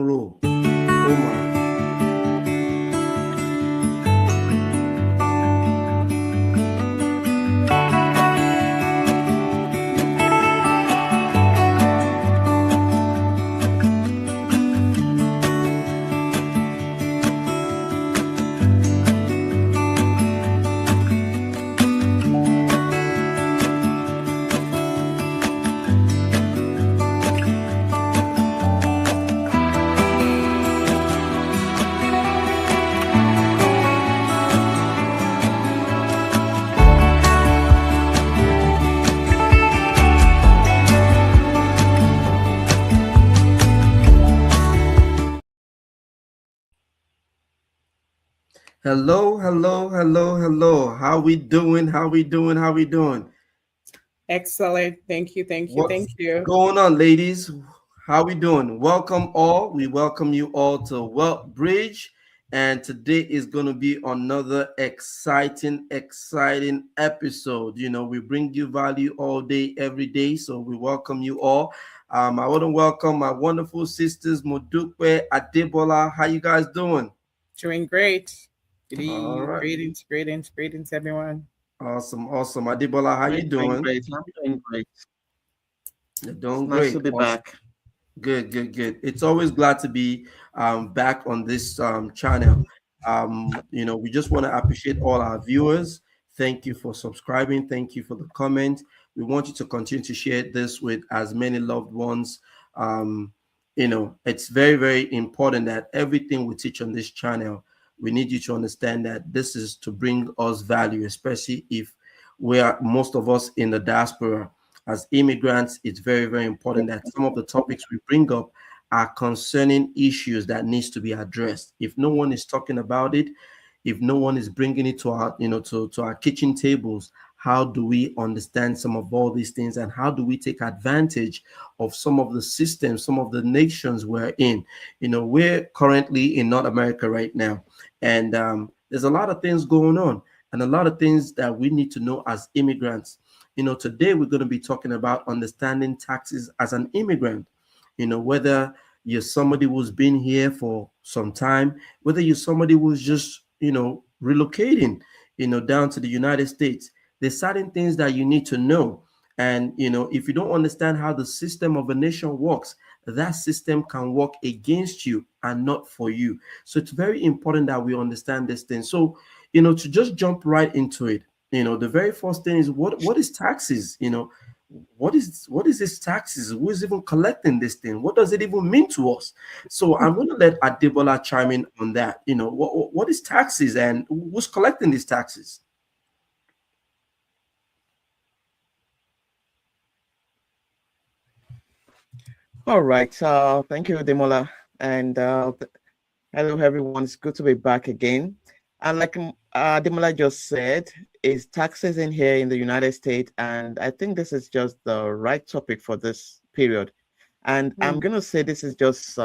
Roll. Oh my. Hello, hello, hello, hello. How we doing? How we doing? How we doing? Excellent. Thank you. Thank you. What's Thank you. going on, ladies? How we doing? Welcome all. We welcome you all to Wealth Bridge, and today is going to be another exciting episode. You know, we bring you value all day, every day, so we welcome you all. I want to welcome my wonderful sisters, Modupe, Adebola. How you guys doing? Doing great. All right, Greetings, everyone. awesome. Adebola, how you I'm doing doing? great. I'm doing great. You're It's doing nice to great. be Awesome. back. Good. It's always glad to be back on this channel. We just want to appreciate all our viewers. Thank you for subscribing. Thank you for the comment. We want you to continue to share this with as many loved ones. It's very important that everything we teach on this channel, we need you to understand that this is to bring us value, especially if we are most of us in the diaspora as immigrants. It's very important that some of the topics we bring up are concerning issues that needs to be addressed. If no one is talking about it, if no one is bringing it to our to our kitchen tables, how do we understand some of all these things, and how do we take advantage of some of the systems, some of the nations we're in? We're currently in North America right now, and there's a lot of things going on, and a lot of things that we need to know as immigrants. Today we're going to be talking about understanding taxes as an immigrant. Whether you're somebody who's been here for some time, whether you're somebody who's just, relocating, down to the United States, there's certain things that you need to know. And, if you don't understand how the system of a nation works, that system can work against you and not for you. So it's very important that we understand this thing. So, to just jump right into it, the very first thing is what is taxes? What is this taxes? Who is even collecting this thing? What does it even mean to us? So I'm going to let Adebola chime in on that. What is taxes, and who's collecting these taxes? All right. Thank you, Demola. And hello, everyone. It's good to be back again. And like Demola just said, is taxes in here in the United States. And I think this is just the right topic for this period. And I'm Mm. going to say this is just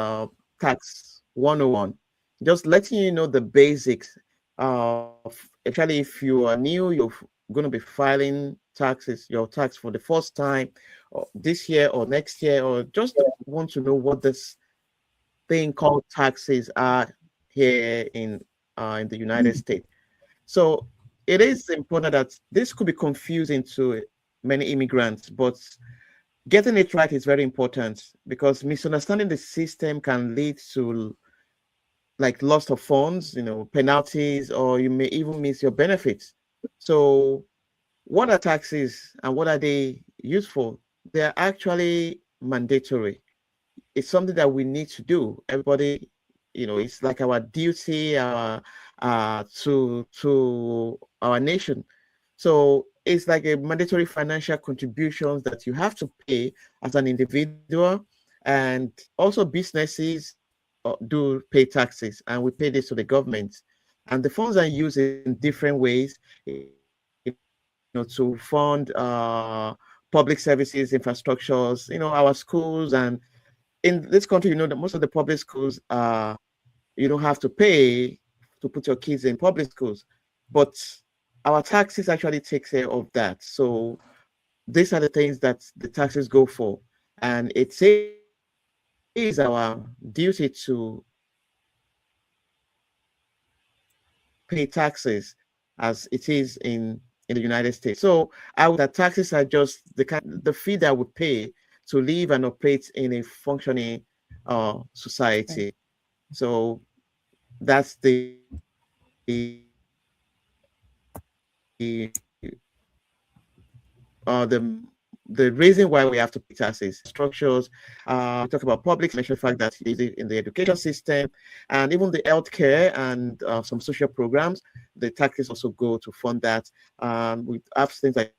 tax 101, just letting you know the basics of actually, if you are new, you're going to be filing taxes, your tax for the first time, or this year or next year, or just want to know what this thing called taxes are here in the United States. So it is important that this could be confusing to many immigrants, but getting it right is very important because misunderstanding the system can lead to like loss of funds, penalties, or you may even miss your benefits. So, what are taxes and what are they used for? They're actually mandatory. It's something that we need to do. Everybody, it's like our duty to our nation. So it's like a mandatory financial contributions that you have to pay as an individual, and also businesses do pay taxes, and we pay this to the government. And the funds are used in different ways, to fund public services, infrastructures, our schools. And in this country, that most of the public schools you don't have to pay to put your kids in public schools, but our taxes actually take care of that. So these are the things that the taxes go for, and it saves us a lot of money. is our duty to pay taxes as it is in the United States. So I would that taxes are just the fee that we pay to live and operate in a functioning society. So that's the reason why we have to pay taxes structures. We talk about public mention fact that in the education system and even the healthcare and some social programs, the taxes also go to fund that. We have things like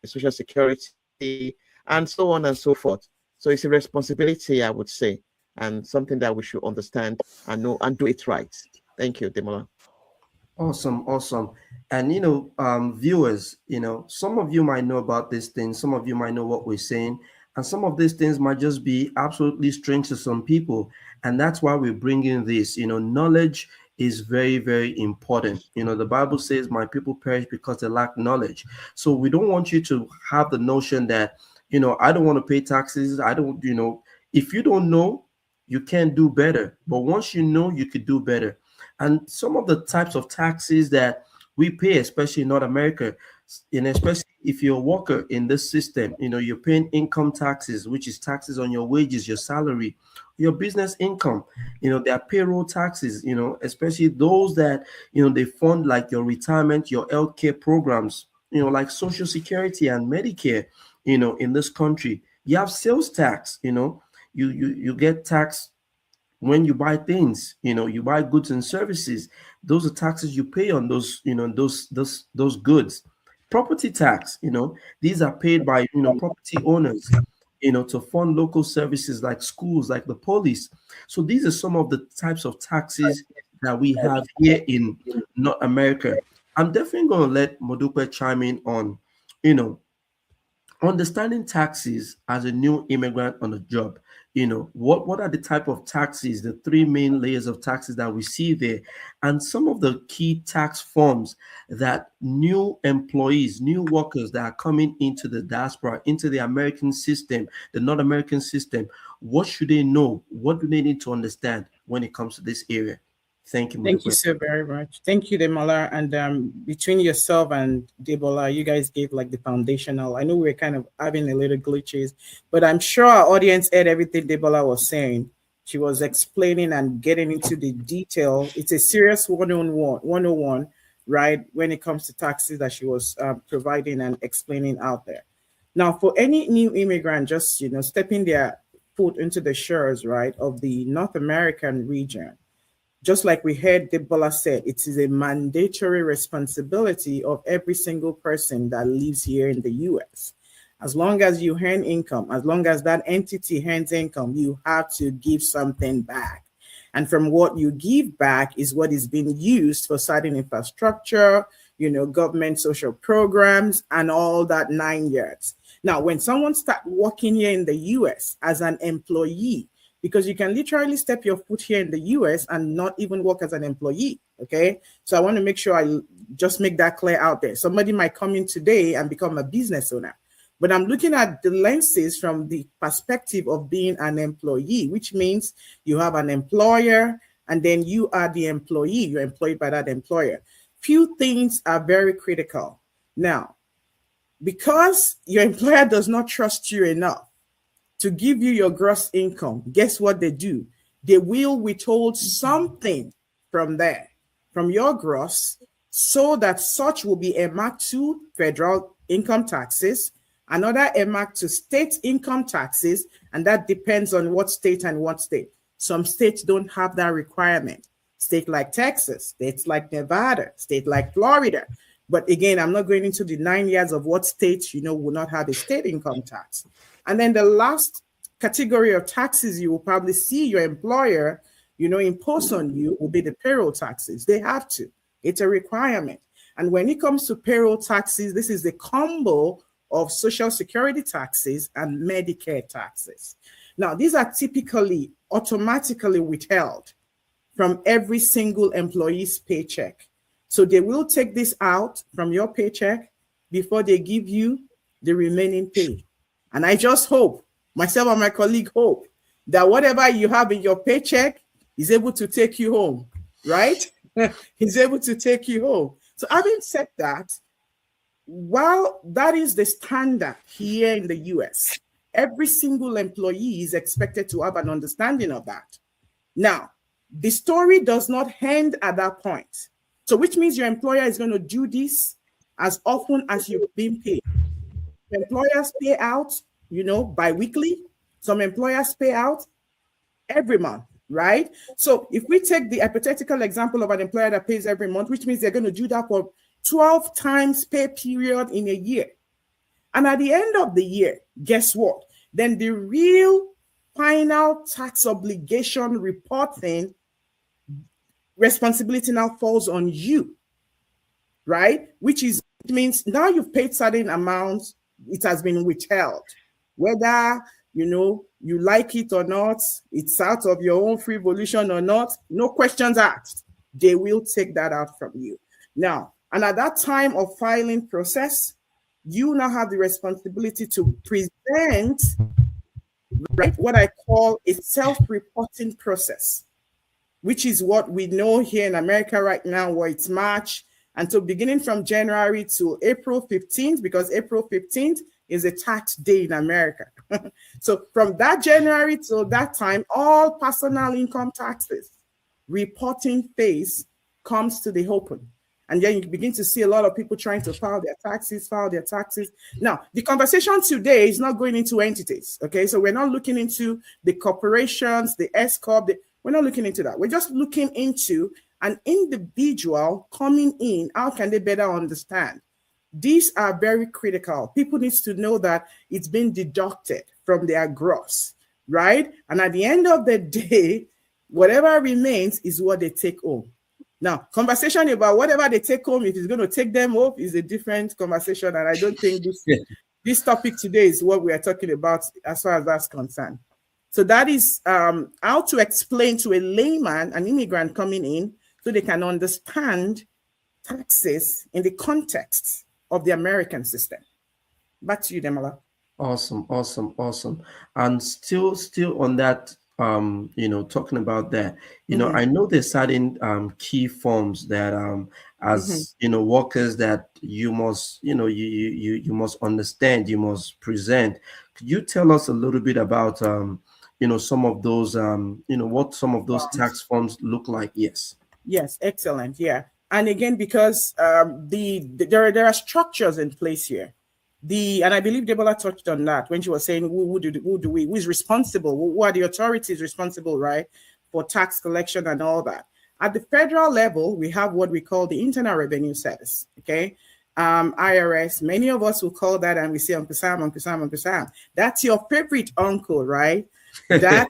social security and so on and so forth. So it's a responsibility, I would say, and something that we should understand and know and do it right. Thank you, Demola. Awesome, awesome. And viewers, some of you might know about this thing, some of you might know what we're saying, and some of these things might just be absolutely strange to some people. And that's why we're bringing this. Knowledge is very, very important. The Bible says, "My people perish because they lack knowledge." So we don't want you to have the notion that, I don't want to pay taxes. I don't, if you don't know, you can't do better. But once you know, you could do better. And some of the types of taxes that we pay, especially in North America, and especially if you're a worker in this system, you're paying income taxes, which is taxes on your wages, your salary, your business income. There are payroll taxes, especially those that, they fund like your retirement, your healthcare programs, like Social Security and Medicare, in this country. You have sales tax, you get taxed when you buy things, you buy goods and services. Those are taxes you pay on those, those goods. Property tax, these are paid by, property owners, to fund local services like schools, like the police. So these are some of the types of taxes that we have here in North America. I'm definitely going to let Modupe chime in on, you know understanding taxes as a new immigrant on the job. What are the type of taxes, the three main layers of taxes that we see there, and some of the key tax forms that new employees, new workers that are coming into the diaspora, into the American system, the North American system, what should they know? What do they need to understand when it comes to this area? Thank you, Thank you Modupe. so very much. Thank you, Demola. And between yourself and Debola, you guys gave like the foundational. I know we're kind of having a little glitches, but I'm sure our audience heard everything Debola was saying. She was explaining and getting into the detail. It's a serious 101, right? When it comes to taxes that she was providing and explaining out there. Now, for any new immigrant, just, stepping their foot into the shores, right, of the North American region, just like we heard Debola said, it is a mandatory responsibility of every single person that lives here in the US. As long as you earn income, as long as that entity earns income, you have to give something back. And from what you give back is what is being used for certain infrastructure, government social programs, and all that 9 yards. Now, when someone starts working here in the US as an employee, because you can literally step your foot here in the US and not even work as an employee. Okay. So I want to make sure I just make that clear out there. Somebody might come in today and become a business owner, but I'm looking at the lenses from the perspective of being an employee, which means you have an employer and then you are the employee. You're employed by that employer. Few things are very critical. Now, because your employer does not trust you enough to give you your gross income, guess what they do? They will withhold something from there, from your gross, so that such will be earmarked to federal income taxes, another earmarked to state income taxes, and that depends on what state and what state. Some states don't have that requirement. State like Texas, states like Nevada, state like Florida. But again, I'm not going into the 9 years of what states, will not have a state income tax. And then the last category of taxes you will probably see your employer, impose on you will be the payroll taxes. They have to. It's a requirement. And when it comes to payroll taxes, this is the combo of Social Security taxes and Medicare taxes. Now, these are typically automatically withheld from every single employee's paycheck. So they will take this out from your paycheck before they give you the remaining pay. And I just hope myself and my colleague hope that whatever you have in your paycheck is able to take you home, right? He's able to take you home. So having said that, while that is the standard here in the US, every single employee is expected to have an understanding of that. Now, the story does not end at that point. So which means your employer is going to do this as often as you've been paid. Employers pay out, bi-weekly. Some employers pay out every month, right? So if we take the hypothetical example of an employer that pays every month, which means they're going to do that for 12 times pay period in a year. And at the end of the year, guess what? Then the real final tax obligation reporting responsibility now falls on you, right? Which means now you've paid certain amounts, it has been withheld. Whether, you like it or not, it's out of your own free volition or not, no questions asked. They will take that out from you. Now, and at that time of filing process, you now have the responsibility to present, right, what I call a self-reporting process, which is what we know here in America right now, where it's March. And so beginning from January to April 15th, because April 15th is a tax day in America. So from that January till that time, all personal income taxes reporting phase comes to the open. And then you begin to see a lot of people trying to file their taxes. Now, the conversation today is not going into entities, okay? So we're not looking into the corporations, the S-Corp, we're not looking into that. We're just looking into an individual coming in. How can they better understand? These are very critical. People need to know that it's been deducted from their gross, right? And at the end of the day, whatever remains is what they take home. Now, conversation about whatever they take home, if it's going to take them home, is a different conversation. And I don't think this topic today is what we are talking about as far as that's concerned. So that is how to explain to a layman, an immigrant coming in, so they can understand taxes in the context of the American system. Back to you, Demola. Awesome. And still on that, talking about that, I know there's certain key forms that as workers that you must, you must understand, you must present. Could you tell us a little bit about some of those what some of those tax forms look like? Yes, excellent. Yeah. And again, because there are structures in place here. And I believe Debola touched on that when she was saying who is responsible, who are the authorities responsible, right, for tax collection and all that. At the federal level, we have what we call the Internal Revenue Service, okay? IRS, many of us will call that and we say Uncle Sam. That's your favorite uncle, right? That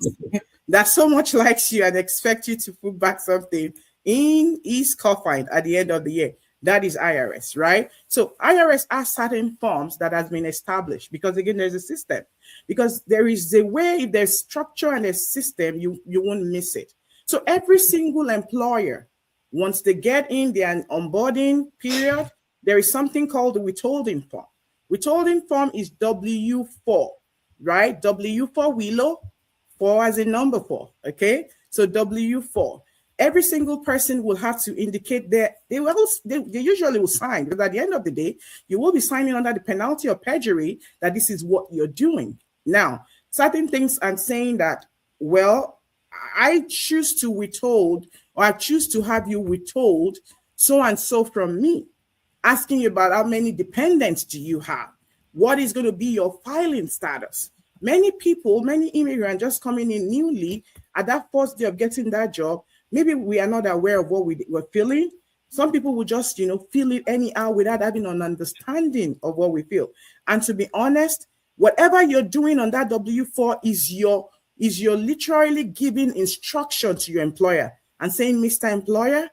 so much likes you and expects you to put back something in his coffin at the end of the year. That is IRS, right? So IRS has certain forms that has been established because, again, there's a system. Because there is a way, if there's structure and a system, you won't miss it. So every single employer, once they get in their onboarding period, there is something called the withholding form. Withholding form is W4, right? W for Willow, 4 as a number 4, okay? So W4. Every single person will have to indicate that they usually will sign, because at the end of the day, you will be signing under the penalty of perjury that this is what you're doing. Now, certain things I'm saying that, well, I choose to withhold, or I choose to have you withhold so and so from me, asking you about how many dependents do you have? What is going to be your filing status? Many people, many immigrants just coming in newly at that first day of getting that job, maybe we are not aware of what we're feeling. Some people will just, feel it anyhow without having an understanding of what we feel. And to be honest, whatever you're doing on that W4 is your literally giving instruction to your employer and saying, Mr. Employer,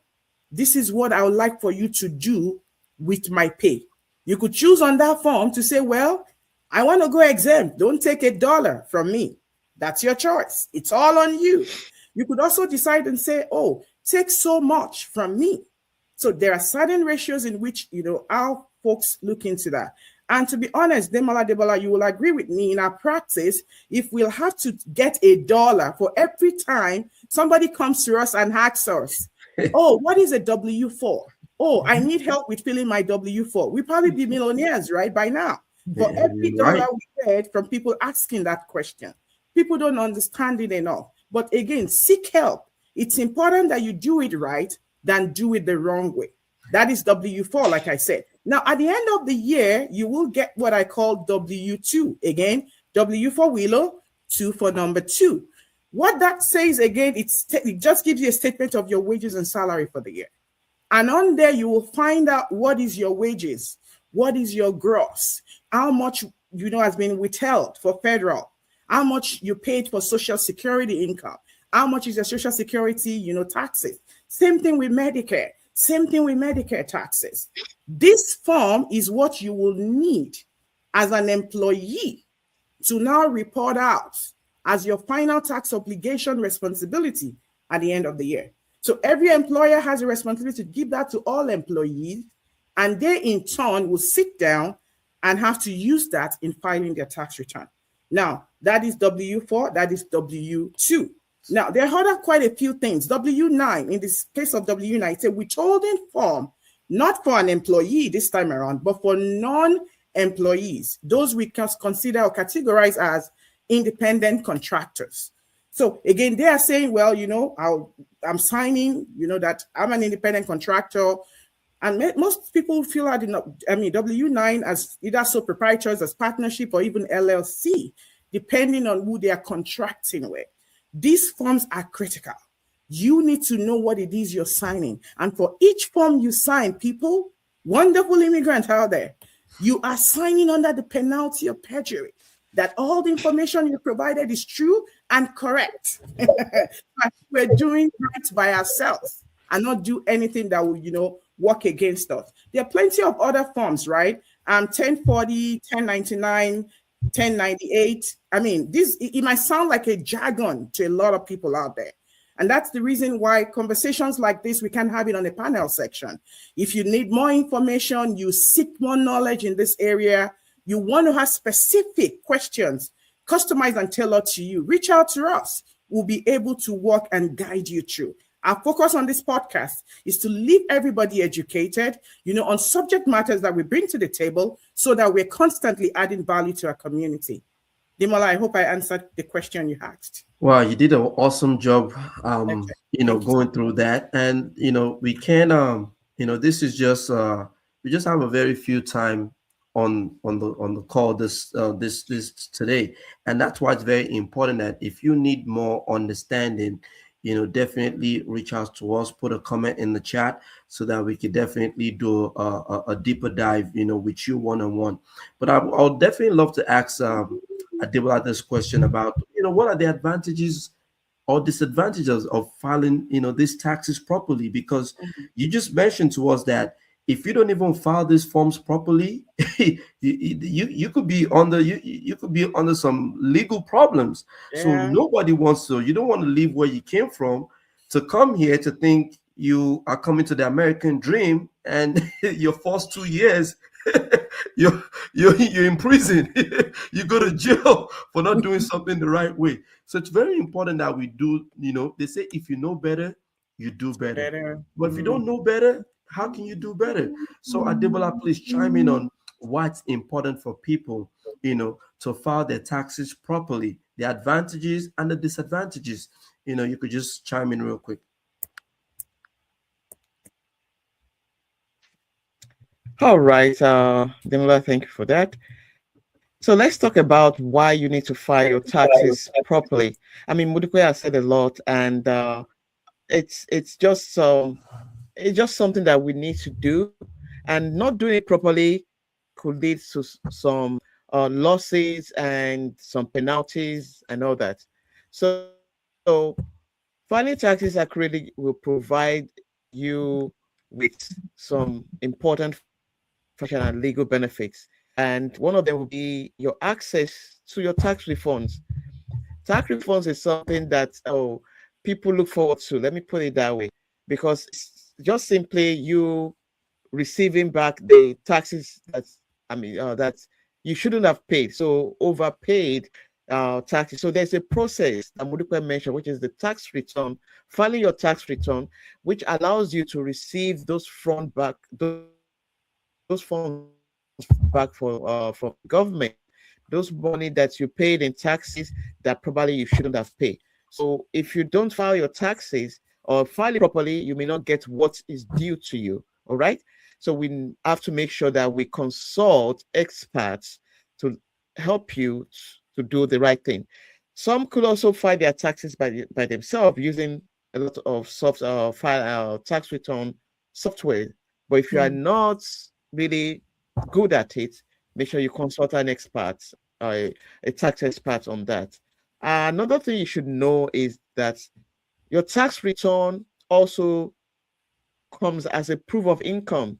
this is what I would like for you to do with my pay. You could choose on that form to say, well, I want to go exempt. Don't take $1 from me. That's your choice. It's all on you. You could also decide and say, oh, take so much from me. So there are certain ratios in which, our folks look into that. And to be honest, Debola, you will agree with me, in our practice, if we'll have to get $1 for every time somebody comes to us and asks us, oh, what is a W-4? Oh, I need help with filling my W-4. We probably be millionaires, right, by now. For every dollar we get from people asking that question. People don't understand it enough. But again, seek help. It's important that you do it right than do it the wrong way. That is W-4, like I said. Now, at the end of the year, you will get what I call W-2. Again, W for Willow, 2 for number 2. What that says, again, it just gives you a statement of your wages and salary for the year. And on there, you will find out what is your wages, what is your gross, how much, has been withheld for federal, how much you paid for Social Security income, how much is your Social Security, taxes. Same thing with Medicare. Same thing with Medicare taxes. This form is what you will need as an employee to now report out as your final tax obligation responsibility at the end of the year. So every employer has a responsibility to give that to all employees, and they in turn will sit down and have to use that in filing their tax return. Now, that is W-4, that is W-2. Now, there are quite a few things. W-9, in this case of W-9, it's a withholding form, not for an employee this time around, but for non-employees, those we can consider or categorize as independent contractors. So again, they are saying, well, I'm signing, that I'm an independent contractor. And most people feel that, W-9 as either sole proprietors, as partnership, or even LLC, depending on who they are contracting with. These forms are critical. You need to know what it is you're signing. And for each form you sign, people, wonderful immigrants out there, you are signing under the penalty of perjury, that all the information you provided is true and correct. We're doing right by ourselves and not do anything that will, work against us. There are plenty of other forms, right? 1040, 1099, 1098. It might sound like a jargon to a lot of people out there. And that's the reason why conversations like this, we can have it on the panel section. If you need more information, you seek more knowledge in this area, you want to have specific questions, customized and tailored to you, reach out to us. We'll be able to work and guide you through. Our focus on this podcast is to leave everybody educated, on subject matters that we bring to the table so that we're constantly adding value to our community. Demola, I hope I answered the question you asked. Wow, you did an awesome job, going through that. And, we can, this is just, we just have a very few time on the call this today. And that's why it's very important that if you need more understanding, definitely reach out to us, put a comment in the chat so that we could definitely do a deeper dive, with you one-on-one. But I'll definitely love to ask Adebola this question about, what are the advantages or disadvantages of filing, these taxes properly? Because you just mentioned to us that if you don't even file these forms properly, you could be under you could be under some legal problems. Yeah. So nobody wants to. You don't want to leave where you came from to come here to think you are coming to the American dream, and your first 2 years you're in prison. You go to jail for not doing something the right way. So it's very important that we do. They say if you know better, you do better. But if you don't know better, how can you do better? So Adebola, please chime in on what's important for people, to file their taxes properly, the advantages and the disadvantages. You could just chime in real quick. All right, Demola, thank you for that. So let's talk about why you need to file your taxes properly. Mudukwe has said a lot, and it's just something that we need to do, and not doing it properly could lead to some losses and some penalties and all that. So filing taxes accurately will provide you with some important financial and legal benefits. And one of them will be your access to your tax refunds. Tax refunds is something that people look forward to. Let me put it that way, because it's just simply you receiving back the taxes that that you shouldn't have paid. So overpaid taxes. So there's a process that Modupe mentioned, which is the tax return, filing your tax return, which allows you to receive those those funds back from the government, those money that you paid in taxes that probably you shouldn't have paid. So if you don't file your taxes or file it properly, you may not get what is due to you. All right. So we have to make sure that we consult experts to help you to do the right thing. Some could also file their taxes by themselves using a lot of file tax return software. But if you are not really good at it, make sure you consult an expert, a tax expert on that. Another thing you should know is that your tax return also comes as a proof of income,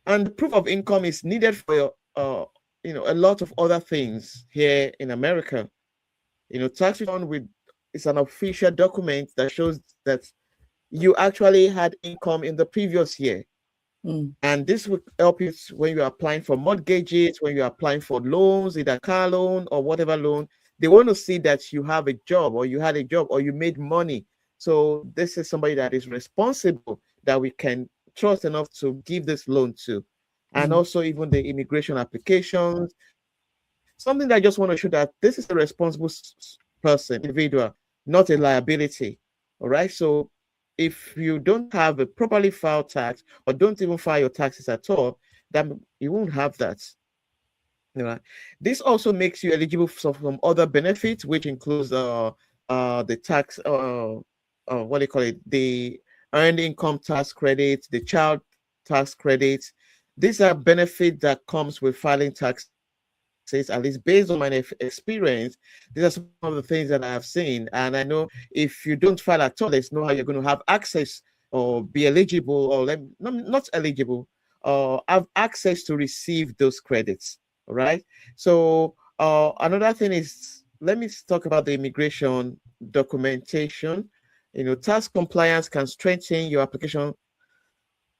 and the proof of income is needed for a lot of other things here in America. Tax return with is an official document that shows that you actually had income in the previous year. And this would help you when you're applying for mortgages, when you're applying for loans, either car loan or whatever loan. They want to see that you have a job, or you had a job, or you made money. So this is somebody that is responsible, that we can trust enough to give this loan to. And also even the immigration applications, something that I just want to show that this is a responsible person, individual, not a liability. All right. So if you don't have a properly filed tax, or don't even file your taxes at all, then you won't have that. This also makes you eligible for some other benefits, which includes the tax, what do you call it, the earned income tax credit, the child tax credits. These are benefits that comes with filing taxes, at least based on my experience. These are some of the things that I have seen, and I know if you don't file at all, there's no how you're going to have access or be eligible, or not eligible, or have access to receive those credits. All right. So another thing is, let me talk about the immigration documentation. Tax compliance can strengthen your application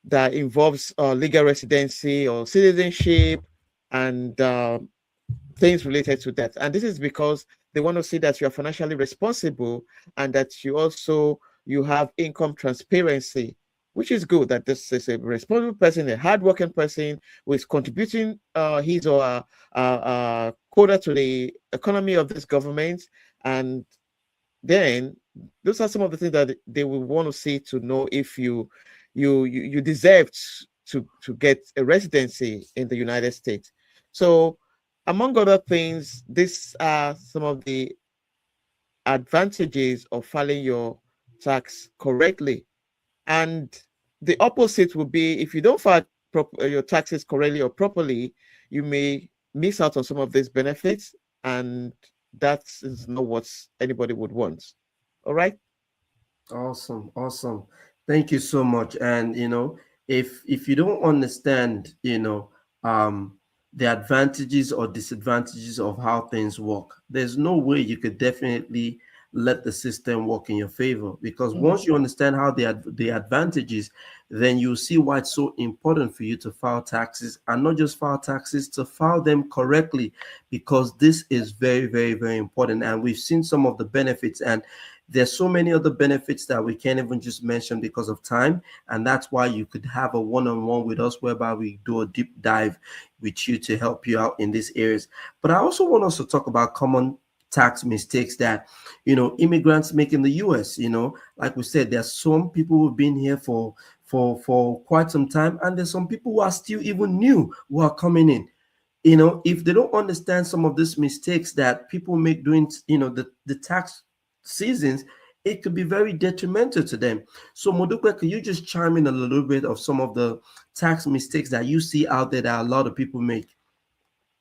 that involves legal residency or citizenship, and things related to that. And this is because they want to see that you are financially responsible, and that you have income transparency, which is good, that this is a responsible person, a hardworking person who is contributing his or quota to the economy of this government. And then those are some of the things that they will want to see, to know if you deserve to get a residency in the United States. So among other things, these are some of the advantages of filing your tax correctly. And the opposite would be, if you don't file your taxes correctly or properly, you may miss out on some of these benefits, and that is not what anybody would want. All right. Awesome, awesome. Thank you so much. And if you don't understand, the advantages or disadvantages of how things work, there's no way you could definitely let the system work in your favor. Because once you understand how the advantages, then you see why it's so important for you to file taxes, and not just file taxes, to file them correctly, because this is very, very, very important. And we've seen some of the benefits, and there's so many other benefits that we can't even just mention because of time. And that's why you could have a one-on-one with us, whereby we do a deep dive with you to help you out in these areas. But I also want us to talk about common tax mistakes that immigrants make in the US. Like we said, there's some people who've been here for quite some time, and there's some people who are still even new, who are coming in. If they don't understand some of these mistakes that people make during the tax seasons, it could be very detrimental to them. So Modupe, could you just chime in a little bit of some of the tax mistakes that you see out there that a lot of people make?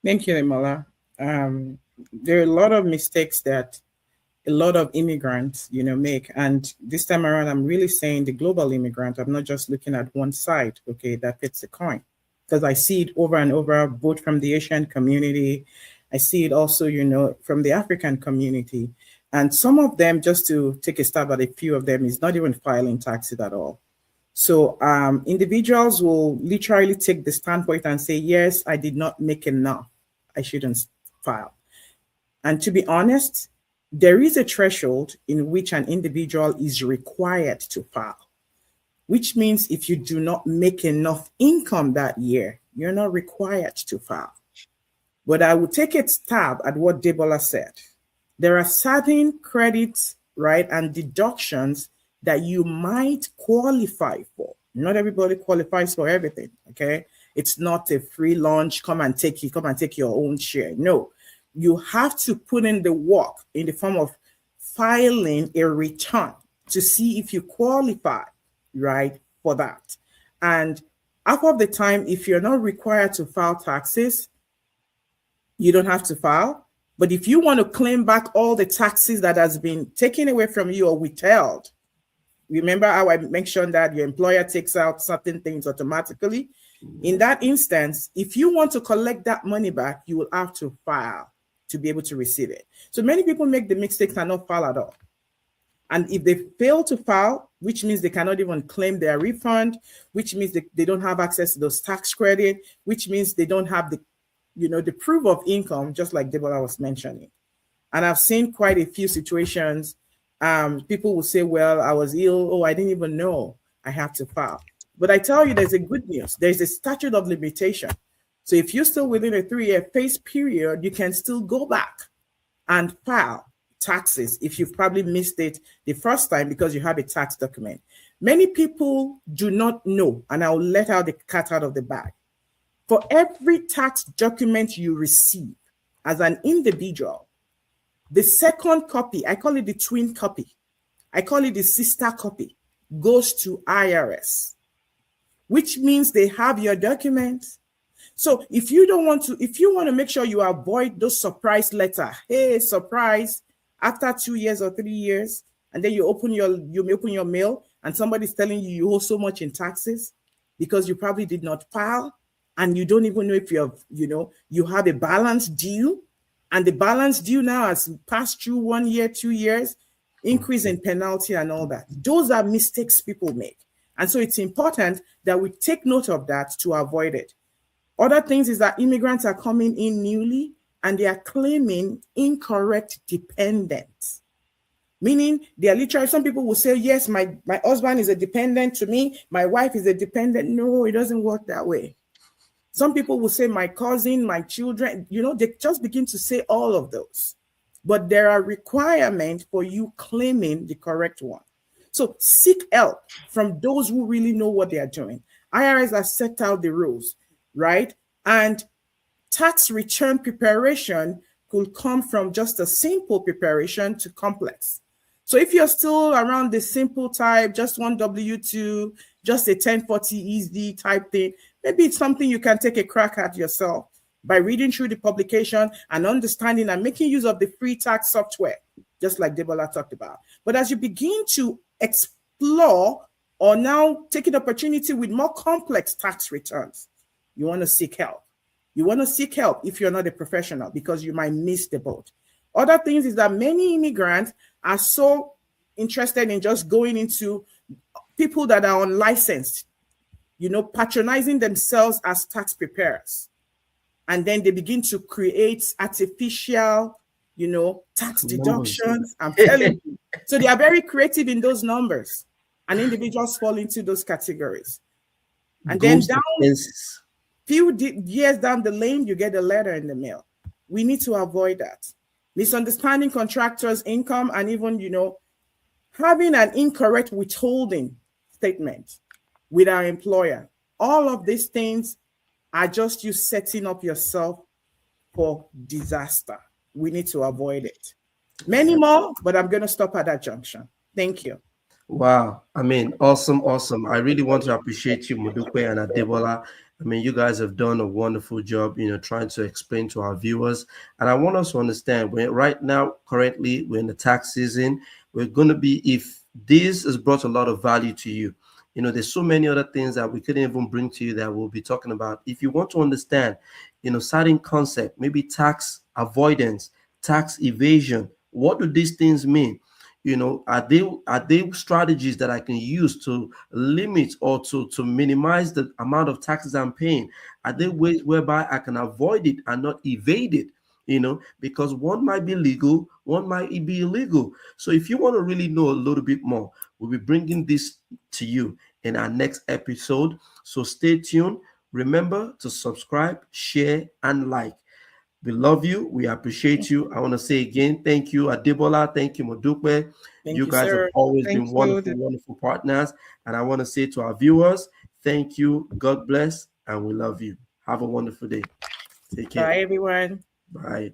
Thank you, Imola. There are a lot of mistakes that a lot of immigrants, make. And this time around, I'm really saying the global immigrant. I'm not just looking at one side, okay, that fits the coin. Because I see it over and over, both from the Asian community. I see it also, from the African community. And some of them, just to take a stab at a few of them, is not even filing taxes at all. So individuals will literally take the standpoint and say, yes, I did not make enough, I shouldn't file. And to be honest, there is a threshold in which an individual is required to file, which means if you do not make enough income that year, you're not required to file. But I will take a stab at what Debola said. There are certain credits, right, and deductions that you might qualify for. Not everybody qualifies for everything, okay? It's not a free lunch, come and take your own share. No, you have to put in the work in the form of filing a return to see if you qualify, right, for that. And half of the time, if you're not required to file taxes, you don't have to file. But if you want to claim back all the taxes that has been taken away from you or withheld, remember how I mentioned that your employer takes out certain things automatically? In that instance, if you want to collect that money back, you will have to file to be able to receive it. So many people make the mistakes and not file at all. And if they fail to file, which means they cannot even claim their refund, which means they don't have access to those tax credit, which means they don't have the proof of income, just like Deborah was mentioning. And I've seen quite a few situations. People will say, well, I was ill. Oh, I didn't even know I have to file. But I tell you, there's a good news. There's a statute of limitation. So if you're still within a 3-year phase period, you can still go back and file taxes if you've probably missed it the first time because you have a tax document. Many people do not know, and I'll let out the cat out of the bag. For every tax document you receive as an individual, the second copy, I call it the twin copy, I call it the sister copy, goes to IRS, which means they have your documents. So if you want to make sure you avoid those surprise letter, hey, surprise, after 2 years or 3 years, and then you open your mail and somebody's telling you owe so much in taxes because you probably did not file, and you don't even know if you have a balance due, and the balance due now has passed through 1 year, 2 years, increase in penalty and all that. Those are mistakes people make. And so it's important that we take note of that to avoid it. Other things is that immigrants are coming in newly and they are claiming incorrect dependents. Meaning they are literally, some people will say, yes, my husband is a dependent to me, my wife is a dependent. No, it doesn't work that way. Some people will say my cousin, my children, they just begin to say all of those. But there are requirements for you claiming the correct one. So seek help from those who really know what they are doing. IRS has set out the rules, right? And tax return preparation could come from just a simple preparation to complex. So if you're still around the simple type, just one W-2, just a 1040 easy type thing, maybe it's something you can take a crack at yourself by reading through the publication and understanding and making use of the free tax software, just like Debola talked about. But as you begin to explore or now take an opportunity with more complex tax returns, you want to seek help. You want to seek help if you're not a professional because you might miss the boat. Other things is that many immigrants are so interested in just going into people that are unlicensed, patronizing themselves as tax preparers. And then they begin to create artificial, tax deductions. I'm telling you. So they are very creative in those numbers, and individuals fall into those categories. And then few years down the lane, you get a letter in the mail. We need to avoid that. Misunderstanding contractors' income and even, having an incorrect withholding statement with our employer. All of these things are just you setting up yourself for disaster. We need to avoid it. Many more, but I'm going to stop at that junction. Thank you. Wow. I mean, awesome. I really want to appreciate you, Modupe and Adebola. I mean, you guys have done a wonderful job, trying to explain to our viewers. And I want us to understand, right now, currently, we're in the tax season. We're going to be, if this has brought a lot of value to you, there's so many other things that we couldn't even bring to you that we'll be talking about. If you want to understand, certain concept, maybe tax avoidance, tax evasion, what do these things mean? are they strategies that I can use to limit or to minimize the amount of taxes I'm paying? Are there ways whereby I can avoid it and not evade it? Because one might be legal, one might be illegal. So if you want to really know a little bit more, we'll be bringing this to you in our next episode. So stay tuned. Remember to subscribe, share, and like. We love you. We appreciate you. I want to say again, thank you, Adebola. Thank you, Modupe. Thank You you, guys have sir. always Thank been you. wonderful, wonderful partners. And I want to say to our viewers, thank you. God bless. And we love you. Have a wonderful day. Take care. Bye, everyone. Bye.